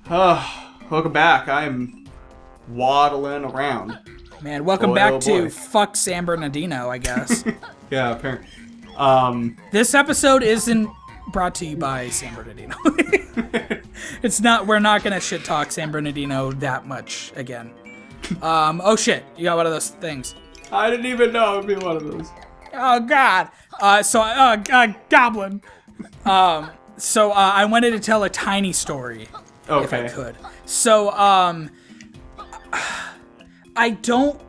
Welcome back. I'm waddling around. Man, welcome back to Fuck San Bernardino, I guess. Yeah, apparently. This episode isn't brought to you by San Bernardino. It's not. We're not gonna shit talk San Bernardino that much again. Oh shit! You got one of those things. I didn't even know it would be one of those. Oh god. Goblin. So I wanted to tell a tiny story. Okay. If I could. So I don't.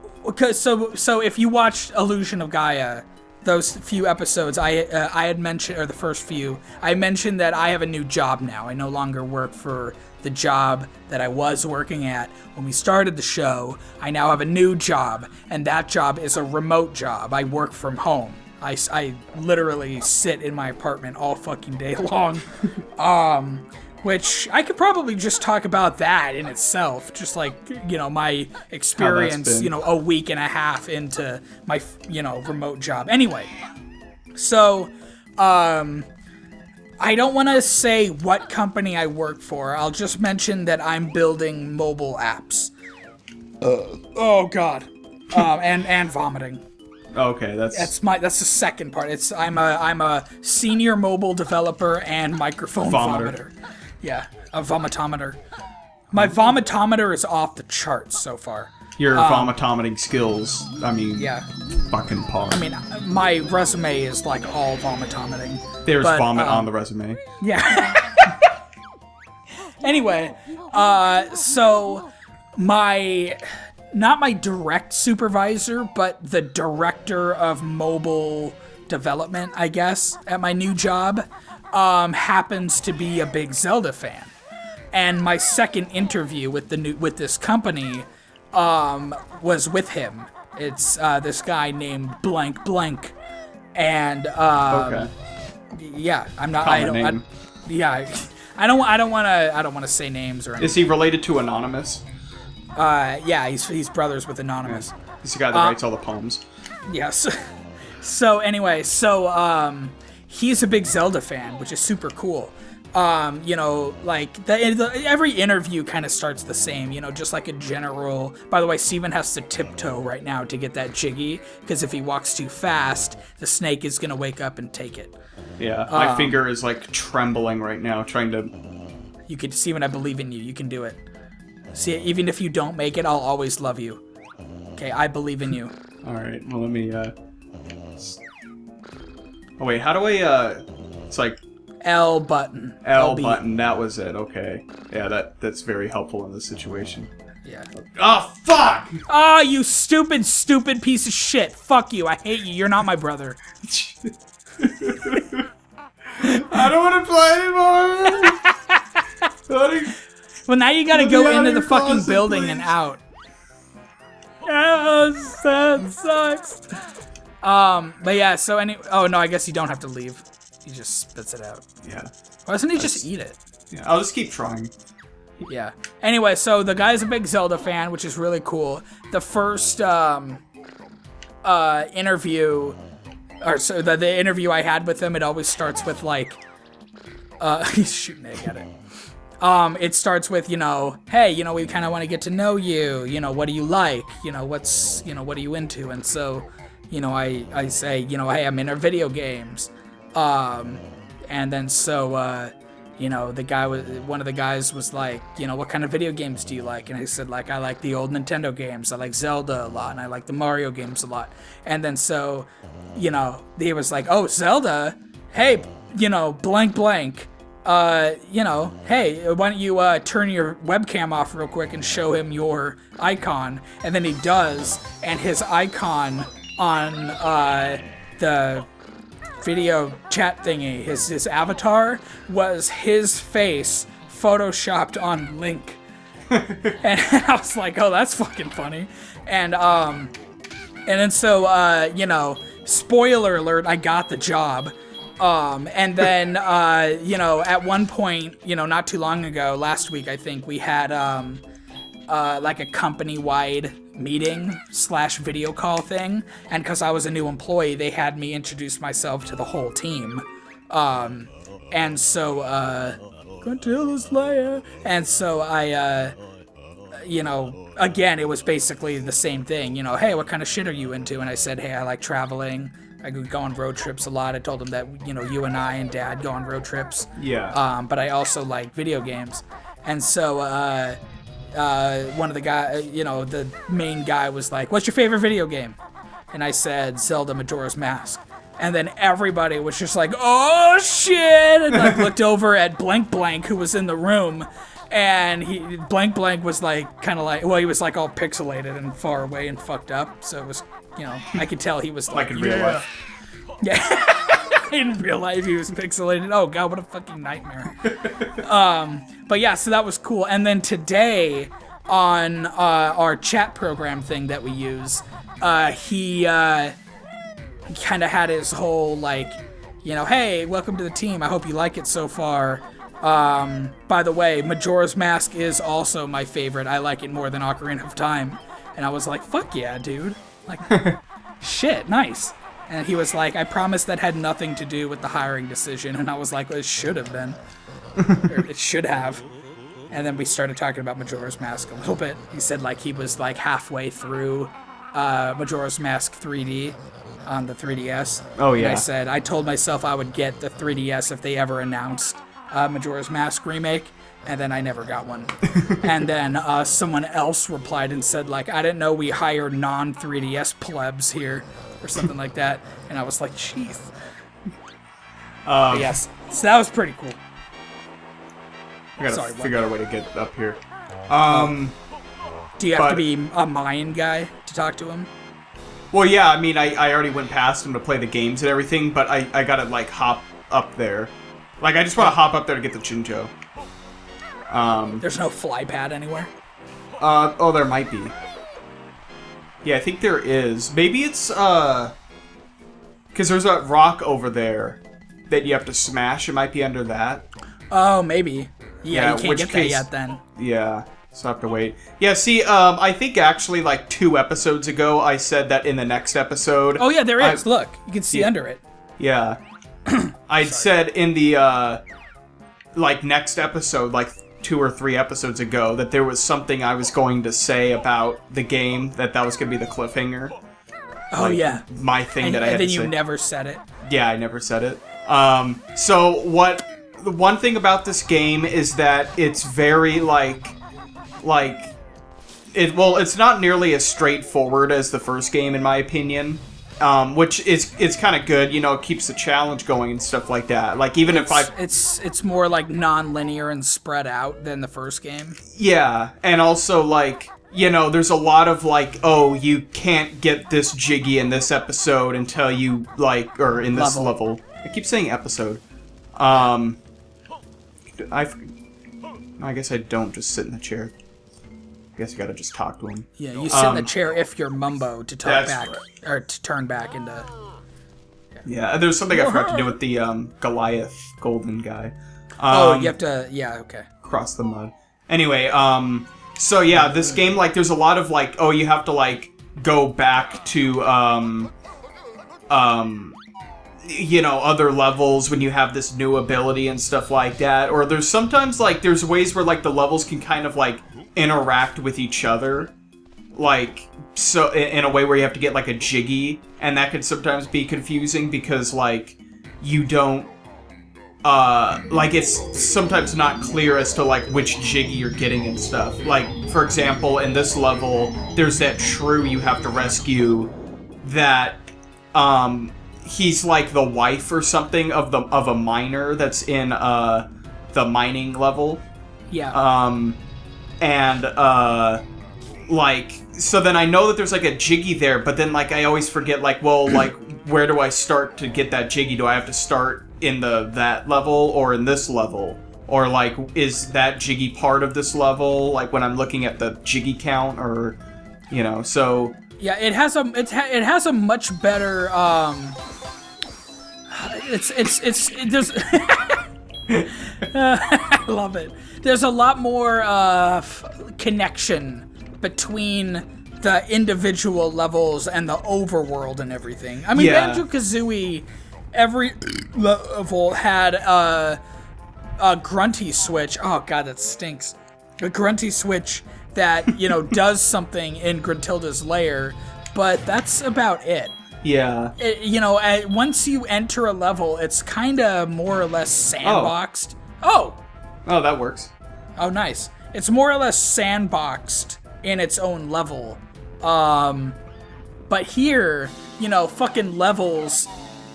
So if you watched Illusion of Gaia, those few episodes, I had mentioned, or the first few, I mentioned that I have a new job now. I no longer work for the job that I was working at when we started the show. I now have a new job, and that job is a remote job. I work from home. I literally sit in my apartment all fucking day long. Which I could probably just talk about that in itself, just like, my experience, a week and a half into my, remote job. Anyway, so, I don't want to say what company I work for. I'll just mention that I'm building mobile apps. Oh God. And vomiting. Okay, that's the second part. I'm a senior mobile developer and microphone vomiter. Yeah, a vomitometer. My vomitometer is off the charts so far. Your vomitometing skills, yeah, fucking par. My resume is like all vomitometing. There's vomit on the resume. Yeah. Anyway, so not my direct supervisor, but the director of mobile development, I guess, at my new job, happens to be a big Zelda fan. And my second interview with this company was with him. It's this guy named blank blank, and okay. Yeah, I'm not. Common name. I don't want to say names or anything. Is he related to Anonymous? Yeah, he's brothers with Anonymous. Yeah. He's the guy that writes all the poems. Yes. So anyway, he's a big Zelda fan, which is super cool. Every interview kind of starts the same, just like a general. By the way, Steven has to tiptoe right now to get that jiggy, because if he walks too fast, the snake is gonna wake up and take it. Yeah, my finger is like trembling right now, trying to. You could, Steven, I believe in you. You can do it. See, even if you don't make it, I'll always love you. Okay, I believe in you. All right, well let me. Oh wait, how do I? It's like. L button. L button, that was it, okay. Yeah, that's very helpful in this situation. Yeah. Oh, fuck! Oh, you stupid piece of shit. Fuck you, I hate you, you're not my brother. I don't want to play anymore! Well, now you gotta go into the fucking building, please. And out. Yes, that sucks. But yeah, so oh no, I guess you don't have to leave. He just spits it out. Yeah. Why doesn't he just eat it? Yeah, I'll just keep trying. Yeah. Anyway, so the guy's a big Zelda fan, which is really cool. The first interview, the interview I had with him, it always starts with like, he's shooting egg at it. It starts with, hey, we kind of want to get to know you. What do you like? What are you into? And so, I say, hey, I'm into video games. And then so, one of the guys was like, what kind of video games do you like? And I said, like, I like the old Nintendo games. I like Zelda a lot, and I like the Mario games a lot. And then so, he was like, oh, Zelda? Hey, blank blank. Hey, why don't you turn your webcam off real quick and show him your icon? And then he does, and his icon on the video chat thingy, his avatar was his face photoshopped on Link. And I was like, oh, that's fucking funny. And then so spoiler alert, I got the job. And then at one point, not too long ago, last week I think, we had like a company-wide meeting / video call thing, and because I was a new employee, they had me introduce myself to the whole team. And so Until Slayer. And so I, again, it was basically the same thing. Hey, what kind of shit are you into? And I said, hey, I like traveling. I go on road trips a lot. I told him that, you and I and Dad go on road trips. Yeah. But I also like video games. And so one of the guys, the main guy was like, what's your favorite video game? And I said, Zelda Majora's Mask. And then everybody was just like, oh shit! And like looked over at Blank Blank, who was in the room. And Blank Blank was like, kind of like, well, he was like all pixelated and far away and fucked up. So it was, I could tell he was like, in real life. Yeah. In real life, he was pixelated. Oh god, what a fucking nightmare. But yeah, so that was cool. And then today, on our chat program thing that we use, he kind of had his whole like, hey, welcome to the team. I hope you like it so far. By the way, Majora's Mask is also my favorite. I like it more than Ocarina of Time. And I was like, fuck yeah, dude. Like, shit, nice. And he was like, I promise that had nothing to do with the hiring decision. And I was like, well, it should have been. Or it should have. And then we started talking about Majora's Mask a little bit. He said like he was like halfway through Majora's Mask 3D on the 3DS. Oh, yeah. And I said, I told myself I would get the 3DS if they ever announced Majora's Mask remake. And then I never got one. And then someone else replied and said, like, I didn't know we hire non-3DS plebs here, or something like that. And I was like, jeez. Yes. So that was pretty cool. I gotta figure out a way to get up here. Do you have to be a Mayan guy to talk to him? Well, yeah, I mean, I already went past him to play the games and everything, but I gotta, like, hop up there. Like, I just want to hop up there to get the Chinjo. There's no fly pad anywhere? Oh, there might be. Yeah, I think there is. Maybe it's, because there's a rock over there that you have to smash. It might be under that. Oh, maybe. Yeah, you can't which get case, that yet then. Yeah, so I have to wait. Yeah, see, I think actually, like, 2 episodes ago, I said that in the next episode... Oh, yeah, there is. Look, you can see under it. Yeah. I said in the, like, next episode, like, 2 or 3 episodes ago, that there was something I was going to say about the game, that was going to be the cliffhanger. Oh, like, yeah. My thing that I had to say. And then you never said it. Yeah, I never said it. So the one thing about this game is that it's very, it's not nearly as straightforward as the first game, in my opinion. Which is kind of good, it keeps the challenge going and stuff like that. Like, even if it's more, like, non-linear and spread out than the first game. Yeah, and also, like, there's a lot of, like, oh, you can't get this jiggy in this episode until you, like, or in this level. I keep saying episode. I guess I don't just sit in the chair. I guess you gotta just talk to him. Yeah, you sit in the chair if you're Mumbo to talk back, right. or to turn back into... Yeah, there's something I forgot to do with the Goliath golden guy. You have to... Yeah, okay. Cross the mud. Anyway, so yeah, this game, like, there's a lot of, like, oh, you have to, like, go back to, other levels when you have this new ability and stuff like that. Or there's sometimes, like, there's ways where, like, the levels can kind of, like, interact with each other. Like, so, in a way where you have to get, like, a jiggy. And that can sometimes be confusing because, like, you don't, like, it's sometimes not clear as to, like, which jiggy you're getting and stuff. Like, for example, in this level, there's that shrew you have to rescue that, he's like the wife or something of a miner that's in the mining level. Yeah. Like, so then I know that there's like a jiggy there, but then like I always forget, like, well, like, where do I start to get that jiggy? Do I have to start in that level or in this level? Or like, is that jiggy part of this level? Like when I'm looking at the jiggy count, or so. Yeah, it has a much better there's I love it. There's a lot more connection between the individual levels and the overworld and everything. I mean, yeah. Banjo-Kazooie, every level had grunty switch. Oh god, that stinks. A grunty switch that, you know, does something in Gruntilda's lair, but that's about it. Yeah. You know, once you enter a level, it's kind of more or less sandboxed. Oh, that works. Oh, nice. It's more or less sandboxed in its own level. But here, you know, fucking levels,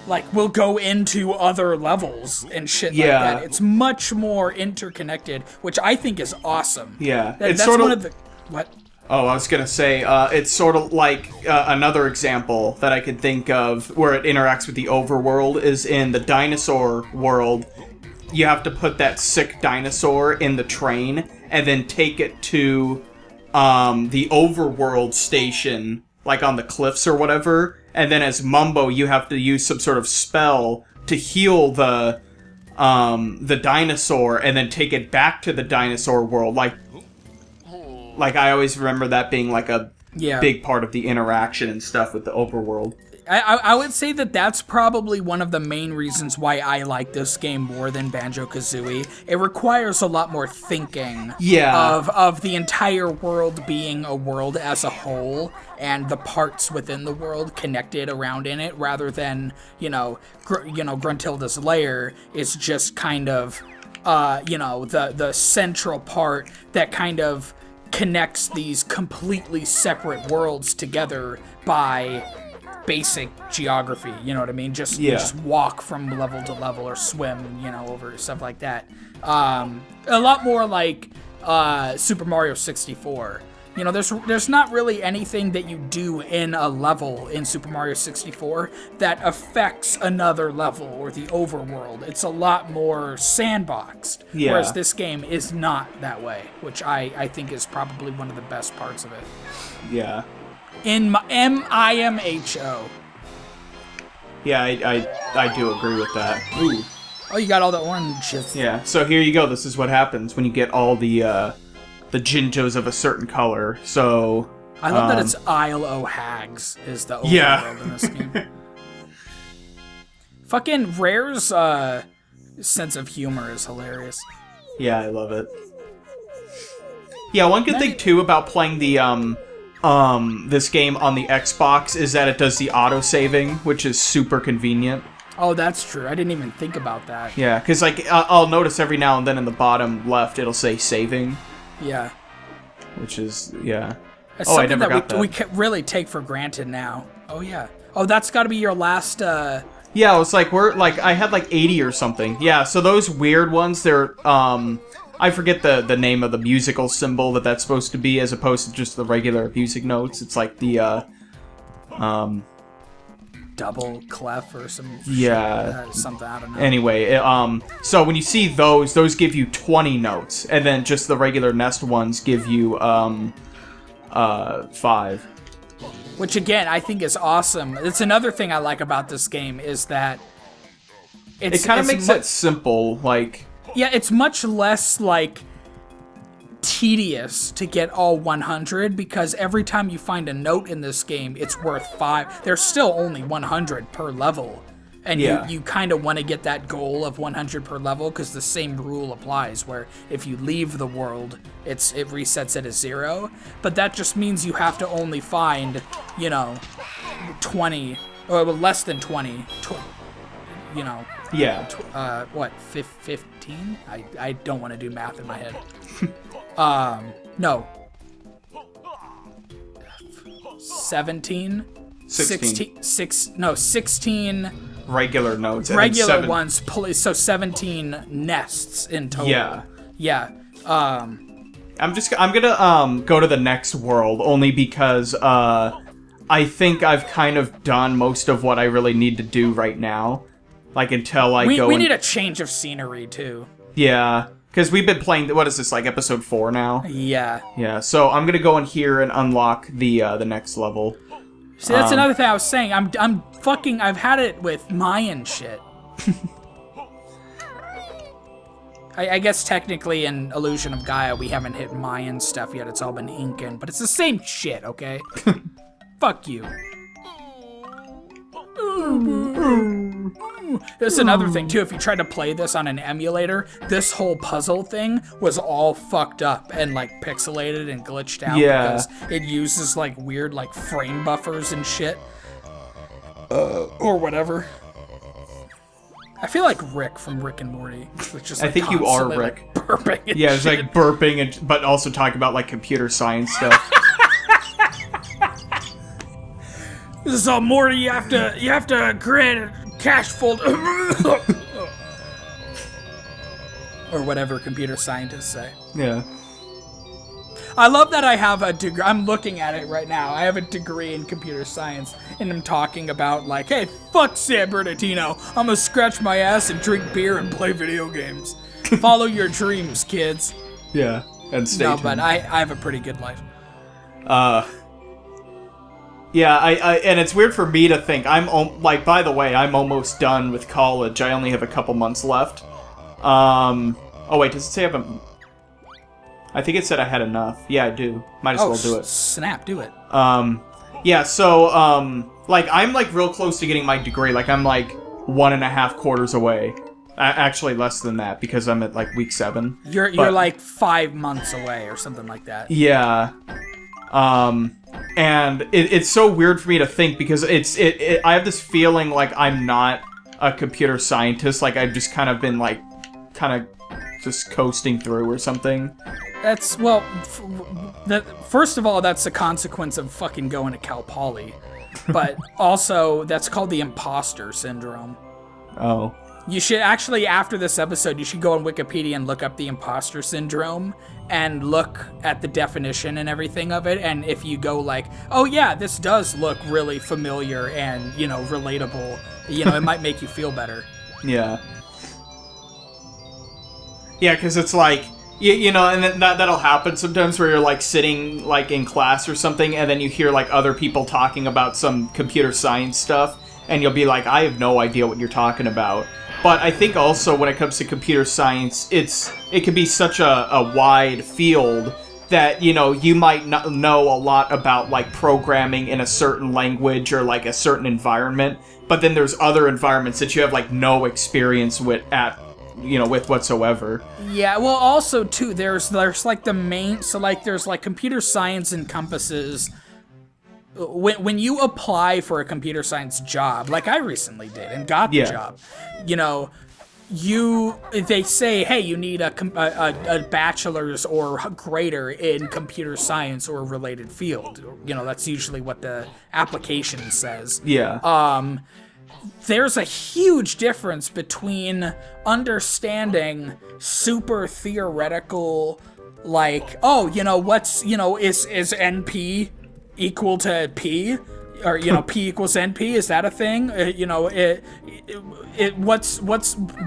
like, will go into other levels and shit like that. It's much more interconnected, which I think is awesome. Yeah. That's sort of one of the... What? Oh, I was going to say, it's sort of like another example that I could think of where it interacts with the overworld is in the dinosaur world. You have to put that sick dinosaur in the train and then take it to the overworld station, like on the cliffs or whatever. And then as Mumbo, you have to use some sort of spell to heal the dinosaur and then take it back to the dinosaur world. Like I always remember that being like a big part of the interaction and stuff with the overworld. I would say that that's probably one of the main reasons why I like this game more than Banjo-Kazooie. It requires a lot more thinking of the entire world being a world as a whole and the parts within the world connected around in it, rather than, Gruntilda's lair is just kind of, the central part that kind of connects these completely separate worlds together by basic geography, you know what I mean? Just walk from level to level or swim, over stuff like that. A lot more like Super Mario 64. There's not really anything that you do in a level in Super Mario 64 that affects another level or the overworld. It's a lot more sandboxed, whereas this game is not that way, which I think is probably one of the best parts of it. Yeah. In MIMHO. Yeah, I do agree with that. Ooh. Oh, you got all the oranges. Yeah, so here you go. This is what happens when you get all the Jinjos of a certain color. So I love that it's Isle O' Hags is the overworld in this game. Fucking Rare's sense of humor is hilarious. Yeah, I love it. Yeah, one good thing too about playing the this game on the Xbox is that it does the auto-saving, which is super convenient. Oh, that's true. I didn't even think about that. Yeah, because I'll notice every now and then in the bottom left it'll say saving. Yeah. Which is, It's something that we really take for granted now. Oh, yeah. Oh, that's got to be your last... Yeah, it was I had 80 or something. Yeah, so those weird ones, they're, I forget the name of the musical symbol that's supposed to be, as opposed to just the regular music notes. It's like the, double clef or some something, I don't know. Anyway, so when you see those give you 20 notes, and then just the regular nest ones give you 5. Which again, I think is awesome. It's another thing I like about this game is that it kind of makes it simple, Yeah, it's much less tedious to get all 100, because every time you find a note in this game, it's worth 5. There's still only 100 per level, and you kind of want to get that goal of 100 per level, because the same rule applies, where if you leave the world, it resets it as 0, but that just means you have to only find 20 or less than 20 15? I don't want to do math in my head. No. 17? 16 regular notes. Regular ones, so 17 nests in total. Yeah. I'm gonna go to the next world, only because I think I've kind of done most of what I really need to do right now. Until I go... We need a change of scenery, too. Yeah, because we've been playing... What is this, episode 4 now? Yeah. Yeah, so I'm going to go in here and unlock the next level. See, that's another thing I was saying. I've had it with Mayan shit. I guess technically in Illusion of Gaia, we haven't hit Mayan stuff yet. It's all been Incan, but it's the same shit, okay? Fuck you. That's another thing too. If you tried to play this on an emulator, this whole puzzle thing was all fucked up and like pixelated and glitched out because it uses like weird like frame buffers and shit, or whatever. I feel like Rick from Rick and Morty. Which is, like, I think you are Rick. Like, burping. Yeah, it's like burping, but also talking about like computer science stuff. This is all Morty. You have to create a cache folder, or whatever computer scientists say. Yeah. I love that I have a degree. I'm looking at it right now. I have a degree in computer science, and I'm talking about like, hey, fuck San Bernardino. I'm gonna scratch my ass and drink beer and play video games. Follow your dreams, kids. Yeah, and stay tuned. But I have a pretty good life. Yeah, I and it's weird for me to think like, by the way, I'm almost done with college. I only have a couple months left. Oh wait, does it say I have I think it said I had enough. Yeah, I do. Might as well do it. Snap, do it. Yeah, so, like, I'm, like, real close to getting my degree. Like, I'm, like, 1.5 quarters away. Actually, less than that, because I'm at, like, week 7. You're like 5 months away or something like that. Yeah. And it's so weird for me to think, because I have this feeling like I'm not a computer scientist. Like, I've just kind of been, like, just coasting through or something. That's, well, first of all, that's a consequence of fucking going to Cal Poly. But also, that's called the imposter syndrome. Oh. You should actually, after this episode, you should go on Wikipedia and look up the imposter syndrome and look at the definition and everything of it. And if you go like, oh yeah, this does look really familiar and, you know, relatable, you know, it might make you feel better. Yeah. Yeah, because it's like, you know, and then that'll happen sometimes where you're, like, sitting, like, in class or something, and then you hear, like, other people talking about some computer science stuff, and you'll be like, I have no idea what you're talking about. But I think also when it comes to computer science, it can be such a wide field that, you know, you might not know a lot about, like, programming in a certain language or, like, a certain environment, but then there's other environments that you have, like, no experience with whatsoever. Yeah, well, also, too, there's like, the main, so, like, there's, like, computer science encompasses, when you apply for a computer science job, like I recently did, and got the job, you know, they say, hey, you need a bachelor's or greater in computer science or a related field. You know, that's usually what the application says. Yeah. There's a huge difference between understanding super theoretical, like, oh, you know, what's, you know, is NP equal to P? Or, you know, P equals NP, is that a thing? You know,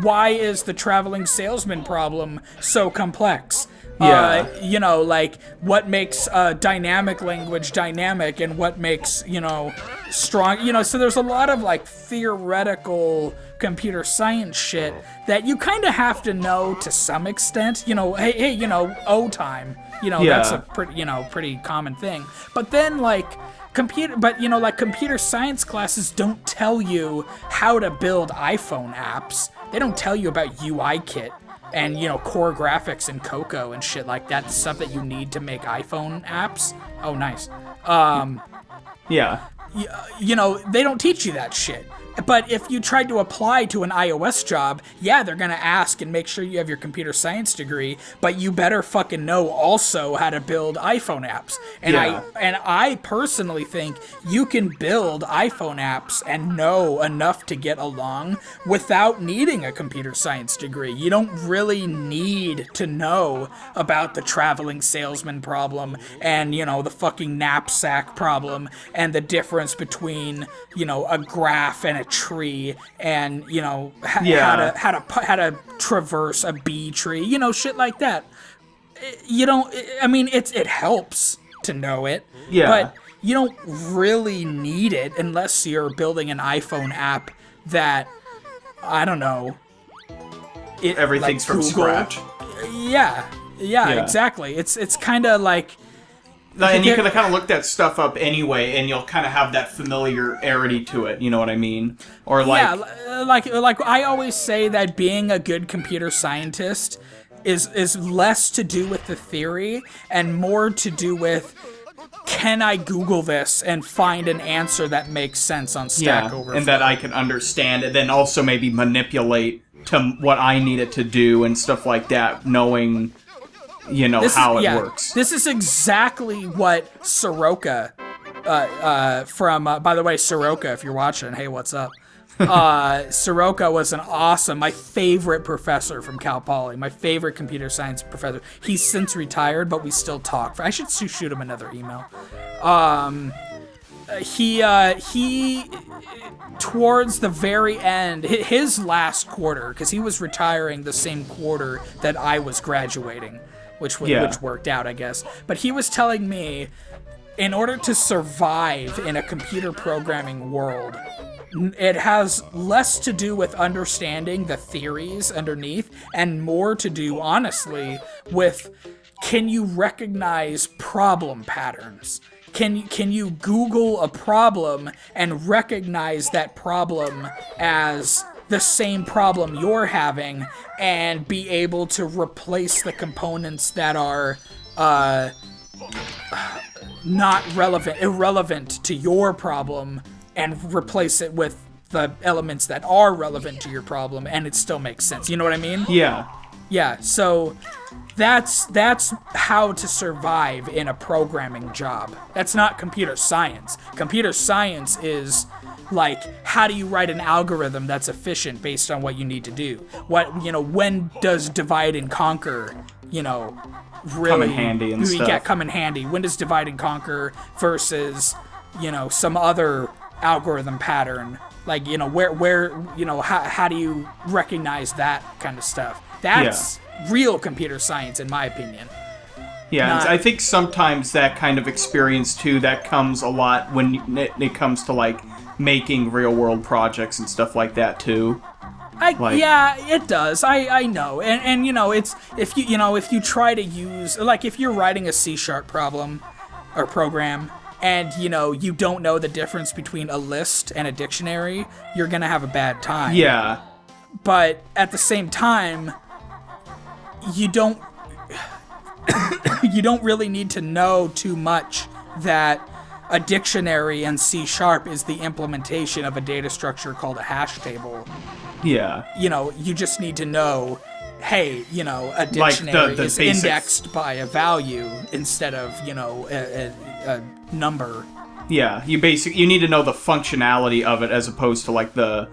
why is the traveling salesman problem so complex? Yeah. You know, like, what makes dynamic language dynamic, and what makes, you know, strong, you know, so there's a lot of, like, theoretical computer science shit that you kind of have to know to some extent. You know, hey, you know, O time, you know, that's a pretty common thing. But then, like, computer science classes don't tell you how to build iPhone apps. They don't tell you about UIKit and, you know, core graphics and Cocoa and shit like that, stuff that you need to make iPhone apps. Oh, nice. Yeah. You know, they don't teach you that shit. But if you tried to apply to an iOS job, yeah, they're going to ask and make sure you have your computer science degree, but you better fucking know also how to build iPhone apps. And I personally think you can build iPhone apps and know enough to get along without needing a computer science degree. You don't really need to know about the traveling salesman problem and, you know, the fucking knapsack problem and the difference between, you know, a graph and a tree, and, you know, how to traverse a bee tree, you know, shit like that. You don't, I mean, it helps to know it, but you don't really need it unless you're building an iPhone app that, I don't know, everything's like from scratch. Yeah, exactly. It's kind of like, And you can kind of look that stuff up anyway, and you'll kind of have that familiarity to it. You know what I mean? Or like, yeah, like I always say that being a good computer scientist is less to do with the theory and more to do with, can I Google this and find an answer that makes sense on Stack Overflow? And that I can understand, and then also maybe manipulate to what I need it to do and stuff like that, knowing, how it works. This is exactly what Soroka, by the way, Soroka, if you're watching, hey, what's up? Soroka was my favorite professor from Cal Poly, my favorite computer science professor. He's since retired, but we still talk. I should shoot him another email. He towards the very end, his last quarter, because he was retiring the same quarter that I was graduating, which worked out, I guess. But he was telling me, in order to survive in a computer programming world, it has less to do with understanding the theories underneath and more to do, honestly, with, can you recognize problem patterns? Can you Google a problem and recognize that problem as the same problem you're having and be able to replace the components that are irrelevant to your problem, and replace it with the elements that are relevant to your problem, and it still makes sense. You know what I mean? Yeah. Yeah, so that's how to survive in a programming job. That's not computer science. Computer science is like, how do you write an algorithm that's efficient based on what you need to do? When does divide and conquer, really come in handy and stuff. Yeah, come in handy. When does divide and conquer versus, some other algorithm pattern? Like, how do you recognize that kind of stuff? That's real computer science, in my opinion. Yeah, I think sometimes that kind of experience, too, that comes a lot when it comes to, like, making real-world projects and stuff like that, too. Yeah, it does. I know. And it's, if you try to use, like, if you're writing a C# problem or program, and, you don't know the difference between a list and a dictionary, you're gonna have a bad time. Yeah. But at the same time, you don't really need to know too much that a dictionary in C# is the implementation of a data structure called a hash table. Yeah. You just need to know, hey, a dictionary like the is basics. Indexed by a value instead of, a number. Yeah, you need to know the functionality of it as opposed to like the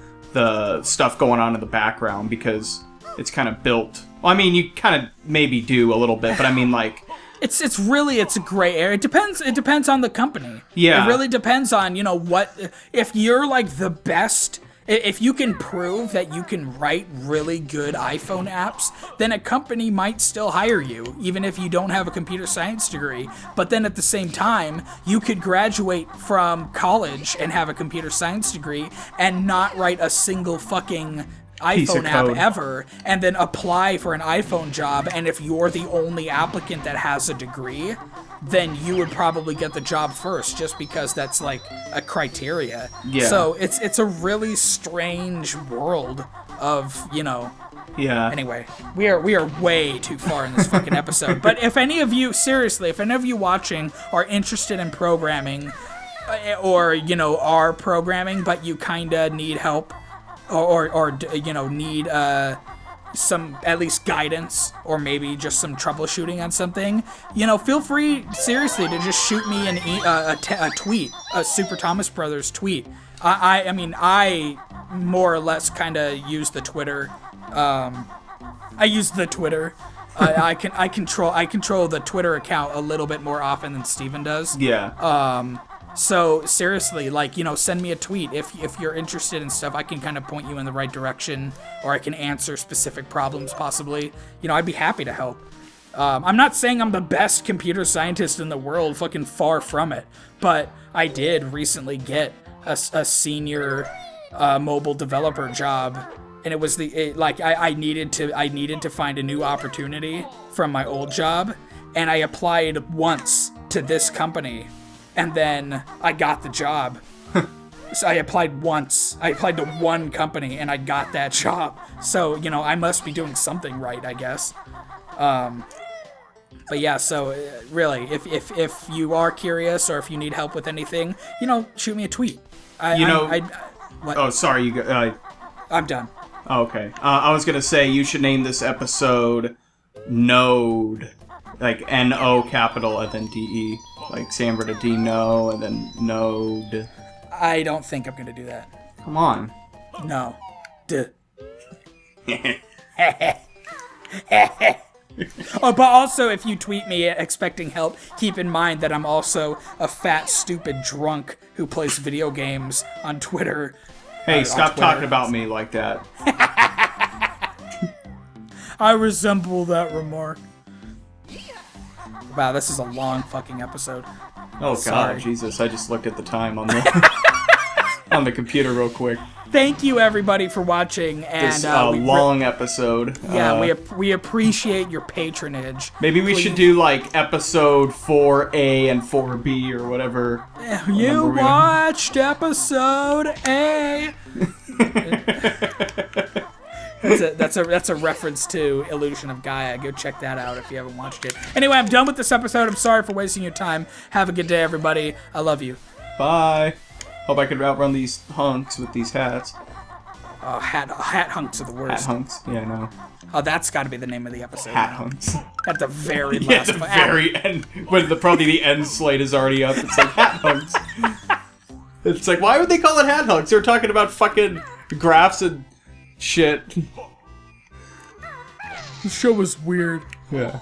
stuff going on in the background, because it's kind of built. Well, I mean, you kind of maybe do a little bit, but I mean, like, it's a gray area. It depends on the company. Yeah, it really depends on what, if you're like the best. If you can prove that you can write really good iPhone apps, then a company might still hire you, even if you don't have a computer science degree. But then at the same time, you could graduate from college and have a computer science degree and not write a single fucking iPhone app ever, and then apply for an iPhone job, and if you're the only applicant that has a degree, then you would probably get the job first, just because that's like a criteria. Yeah. So it's a really strange world of, Yeah. Anyway, we are way too far in this fucking episode. But if any of you watching are interested in programming, or are programming, but you kinda need help, or need some at least guidance, or maybe just some troubleshooting on something, feel free, seriously, to just shoot me a tweet, a Super Thomas Brothers tweet. I mean, I more or less kind of use the Twitter. I use the Twitter. I control the Twitter account a little bit more often than Steven does. Yeah. So seriously, like, send me a tweet if you're interested in stuff. I can kind of point you in the right direction, or I can answer specific problems possibly. I'd be happy to help. I'm not saying I'm the best computer scientist in the world, fucking far from it, but I did recently get a senior mobile developer job, and it was I needed to find a new opportunity from my old job, and I applied once to this company, and then I got the job. So I applied once. I applied to one company, and I got that job. So, you know, I must be doing something right, I guess. But yeah, so really, if you are curious or if you need help with anything, you know, shoot me a tweet. What? Oh, sorry. I'm done. Oh, okay. I was gonna say you should name this episode Node, like N-O capital and then D-E, like San Bernardino and then Node. I don't think I'm gonna do that. Come on. No. Duh. Oh, but also, if you tweet me expecting help, keep in mind that I'm also a fat, stupid drunk who plays video games on Twitter. Hey, stop talking about me like that. I resemble that remark. Wow, this is a long fucking episode. Oh, Sorry. God, Jesus. I just looked at the time on the on the computer real quick. Thank you, everybody, for watching. And This long episode. Yeah, we appreciate your patronage. Maybe we should do, like, episode 4A and 4B or whatever. You watched episode A. That's a reference to Illusion of Gaia. Go check that out if you haven't watched it. Anyway, I'm done with this episode. I'm sorry for wasting your time. Have a good day, everybody. I love you. Bye. Hope I could outrun these hunks with these hats. Oh, hat hunks are the worst. Hat hunks? Yeah, I know. Oh, that's got to be the name of the episode. Hat hunks. At the very Yeah, last at the very end, when probably the end slate is already up. It's like hat hunks. It's like, why would they call it hat hunks? They're talking about fucking graphs and shit. The show was weird. Yeah.